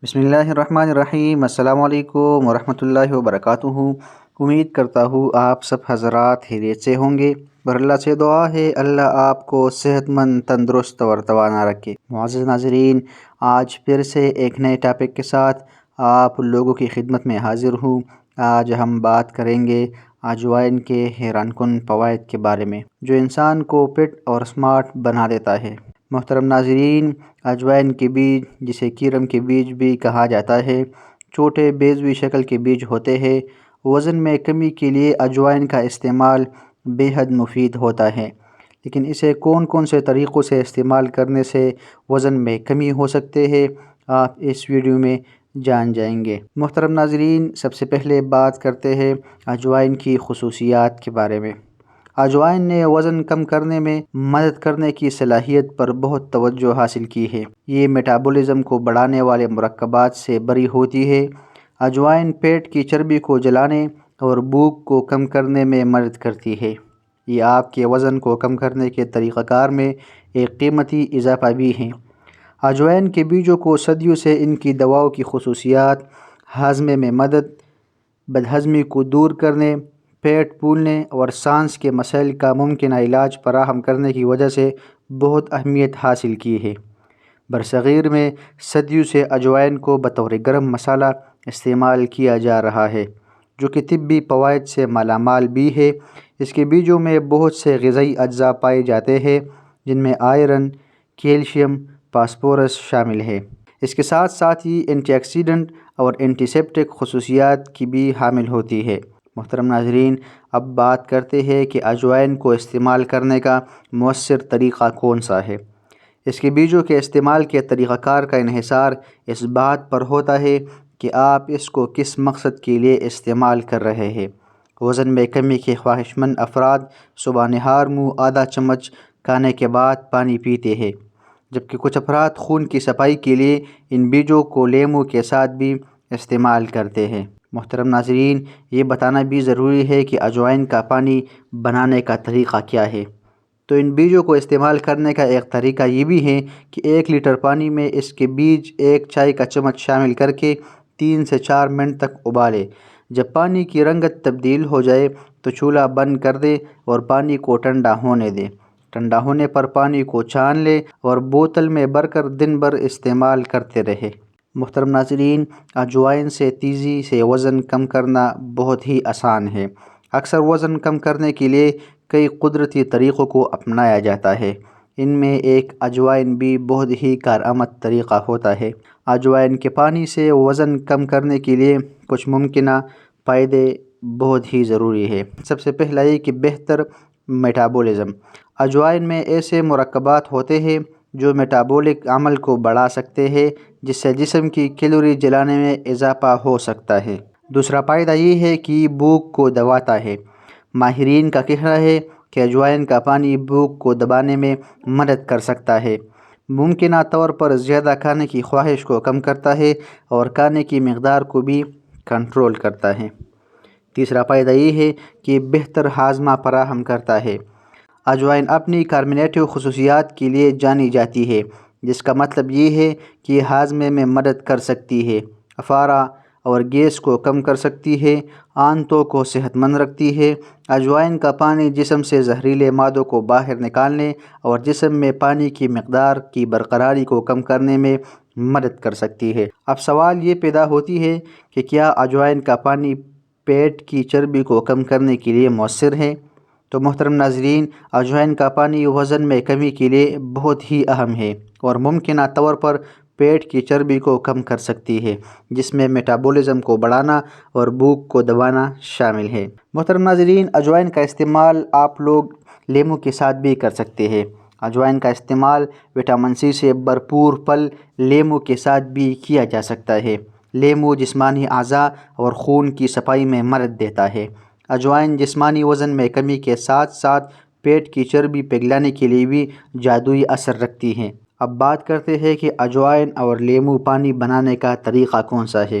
بسم اللہ الرحمن الرحیم۔ السلام علیکم ورحمۃ اللہ وبرکاتہ۔ امید کرتا ہوں آپ سب حضرات خیریت سے ہوں گے، اور اللہ سے دعا ہے اللہ آپ کو صحت مند، تندرست اور توانا رکھے۔ معزز ناظرین، آج پھر سے ایک نئے ٹاپک کے ساتھ آپ لوگوں کی خدمت میں حاضر ہوں۔ آج ہم بات کریں گے اجوائن کے حیران کن فوائد کے بارے میں، جو انسان کو فٹ اور اسمارٹ بنا دیتا ہے۔ محترم ناظرین، اجوائن کے بیج، جسے کیرم کے بیج بھی کہا جاتا ہے، چھوٹے بیضوی شکل کے بیج ہوتے ہیں۔ وزن میں کمی کے لیے اجوائن کا استعمال بے حد مفید ہوتا ہے، لیکن اسے کون کون سے طریقوں سے استعمال کرنے سے وزن میں کمی ہو سکتے ہیں، آپ اس ویڈیو میں جان جائیں گے۔ محترم ناظرین، سب سے پہلے بات کرتے ہیں اجوائن کی خصوصیات کے بارے میں۔ اجوائن نے وزن کم کرنے میں مدد کرنے کی صلاحیت پر بہت توجہ حاصل کی ہے۔ یہ میٹابولزم کو بڑھانے والے مرکبات سے بری ہوتی ہے۔ اجوائن پیٹ کی چربی کو جلانے اور بھوک کو کم کرنے میں مدد کرتی ہے۔ یہ آپ کے وزن کو کم کرنے کے طریقہ کار میں ایک قیمتی اضافہ بھی ہے۔ اجوائن کے بیجوں کو صدیوں سے ان کی دواؤں کی خصوصیات، ہاضمے میں مدد، بدہضمی کو دور کرنے، پیٹ پھولنے اور سانس کے مسائل کا ممکنہ علاج فراہم کرنے کی وجہ سے بہت اہمیت حاصل کی ہے۔ برصغیر میں صدیوں سے اجوائن کو بطور گرم مسالہ استعمال کیا جا رہا ہے، جو کہ طبی فوائد سے مالا مال بھی ہے۔ اس کے بیجوں میں بہت سے غذائی اجزاء پائے جاتے ہیں، جن میں آئرن، کیلشیم، فاسفورس شامل ہے۔ اس کے ساتھ ساتھ ہی اینٹی آکسیڈنٹ اور اینٹی سیپٹک خصوصیات کی بھی حامل ہوتی ہے۔ محترم ناظرین، اب بات کرتے ہیں کہ اجوائن کو استعمال کرنے کا مؤثر طریقہ کون سا ہے۔ اس کے بیجوں کے استعمال کے طریقہ کار کا انحصار اس بات پر ہوتا ہے کہ آپ اس کو کس مقصد کے لیے استعمال کر رہے ہیں۔ وزن میں کمی کے خواہش مند افراد صبح نہار منہ آدھا چمچ کھانے کے بعد پانی پیتے ہیں، جبکہ کچھ افراد خون کی صفائی کے لیے ان بیجوں کو لیموں کے ساتھ بھی استعمال کرتے ہیں۔ محترم ناظرین، یہ بتانا بھی ضروری ہے کہ اجوائن کا پانی بنانے کا طریقہ کیا ہے۔ تو ان بیجوں کو استعمال کرنے کا ایک طریقہ یہ بھی ہے کہ 1 لیٹر پانی میں اس کے بیج 1 چائے کا چمچ شامل کر کے 3 سے 4 منٹ تک ابالیں۔ جب پانی کی رنگت تبدیل ہو جائے تو چولہا بند کر دیں اور پانی کو ٹھنڈا ہونے دیں۔ ٹھنڈا ہونے پر پانی کو چھان لیں اور بوتل میں بھر کر دن بھر استعمال کرتے رہیں۔ محترم ناظرین، اجوائن سے تیزی سے وزن کم کرنا بہت ہی آسان ہے۔ اکثر وزن کم کرنے کے لیے کئی قدرتی طریقوں کو اپنایا جاتا ہے۔ ان میں ایک اجوائن بھی بہت ہی کارآمد طریقہ ہوتا ہے۔ اجوائن کے پانی سے وزن کم کرنے کے لیے کچھ ممکنہ فائدے بہت ہی ضروری ہے۔ سب سے پہلا یہ کہ بہتر میٹابولزم۔ اجوائن میں ایسے مرکبات ہوتے ہیں جو میٹابولک عمل کو بڑھا سکتے ہیں، جس سے جسم کی کیلوری جلانے میں اضافہ ہو سکتا ہے۔ دوسرا فائدہ یہ ہے کہ بھوک کو دباتا ہے۔ ماہرین کا کہنا ہے کہ اجوائن کا پانی بھوک کو دبانے میں مدد کر سکتا ہے، ممکنہ طور پر زیادہ کھانے کی خواہش کو کم کرتا ہے اور کھانے کی مقدار کو بھی کنٹرول کرتا ہے۔ تیسرا فائدہ یہ ہے کہ بہتر ہاضمہ فراہم کرتا ہے۔ اجوائن اپنی کاربونیٹو خصوصیات کے لیے جانی جاتی ہے، جس کا مطلب یہ ہے کہ یہ ہاضمے میں مدد کر سکتی ہے، افارہ اور گیس کو کم کر سکتی ہے، آنتوں کو صحت مند رکھتی ہے۔ اجوائن کا پانی جسم سے زہریلے مادوں کو باہر نکالنے اور جسم میں پانی کی مقدار کی برقراری کو کم کرنے میں مدد کر سکتی ہے۔ اب سوال یہ پیدا ہوتی ہے کہ کیا اجوائن کا پانی پیٹ کی چربی کو کم کرنے کے لیے مؤثر ہے؟ تو محترم ناظرین، اجوائن کا پانی وزن میں کمی کے لیے بہت ہی اہم ہے اور ممکنہ طور پر پیٹ کی چربی کو کم کر سکتی ہے، جس میں میٹابولزم کو بڑھانا اور بھوک کو دبانا شامل ہے۔ محترم ناظرین، اجوائن کا استعمال آپ لوگ لیموں کے ساتھ بھی کر سکتے ہیں۔ اجوائن کا استعمال وٹامن سی سے بھرپور پھل لیموں کے ساتھ بھی کیا جا سکتا ہے۔ لیموں جسمانی اعضاء اور خون کی صفائی میں مدد دیتا ہے۔ اجوائن جسمانی وزن میں کمی کے ساتھ ساتھ پیٹ کی چربی پگھلانے کے لیے بھی جادوئی اثر رکھتی ہے۔ اب بات کرتے ہیں کہ اجوائن اور لیموں پانی بنانے کا طریقہ کون سا ہے۔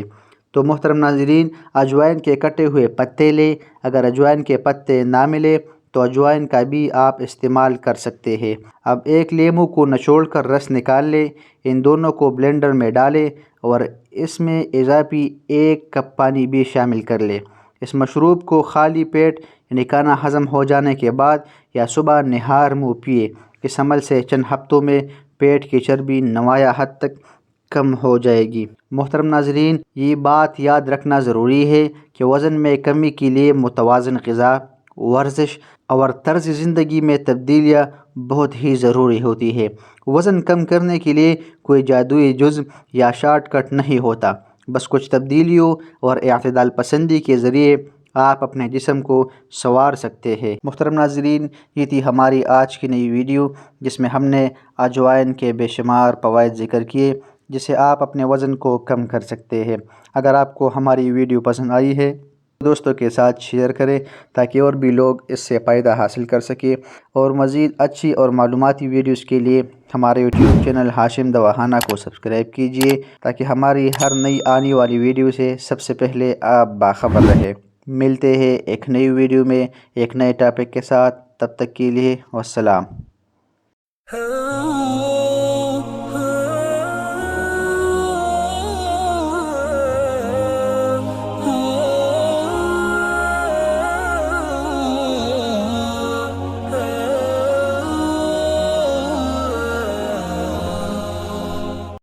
تو محترم ناظرین، اجوائن کے کٹے ہوئے پتے لیں۔ اگر اجوائن کے پتے نہ ملے تو اجوائن کا بھی آپ استعمال کر سکتے ہیں۔ اب ایک لیمو کو نچوڑ کر رس نکال لیں، ان دونوں کو بلینڈر میں ڈالیں اور اس میں اضافی 1 کپ پانی بھی شامل کر لیں۔ اس مشروب کو خالی پیٹ یعنی کھانا ہضم ہو جانے کے بعد یا صبح نہار منہ پیے۔ اس عمل سے چند ہفتوں میں پیٹ کی چربی نمایاں حد تک کم ہو جائے گی۔ محترم ناظرین، یہ بات یاد رکھنا ضروری ہے کہ وزن میں کمی کے لیے متوازن غذا، ورزش اور طرز زندگی میں تبدیلیاں بہت ہی ضروری ہوتی ہے۔ وزن کم کرنے کے لیے کوئی جادوئی جزو یا شارٹ کٹ نہیں ہوتا، بس کچھ تبدیلیوں اور اعتدال پسندی کے ذریعے آپ اپنے جسم کو سنوار سکتے ہیں۔ محترم ناظرین، یہ تھی ہماری آج کی نئی ویڈیو جس میں ہم نے اجوائن کے بے شمار فوائد ذکر کیے جسے آپ اپنے وزن کو کم کر سکتے ہیں۔ اگر آپ کو ہماری ویڈیو پسند آئی ہے دوستوں کے ساتھ شیئر کریں تاکہ اور بھی لوگ اس سے فائدہ حاصل کر سکیں، اور مزید اچھی اور معلوماتی ویڈیوز کے لیے ہمارے یوٹیوب چینل ہاشم دواخانہ کو سبسکرائب کیجئے تاکہ ہماری ہر نئی آنے والی ویڈیو سے سب سے پہلے آپ باخبر رہیں۔ ملتے ہیں ایک نئی ویڈیو میں ایک نئے ٹاپک کے ساتھ، تب تک کے لیے والسلام۔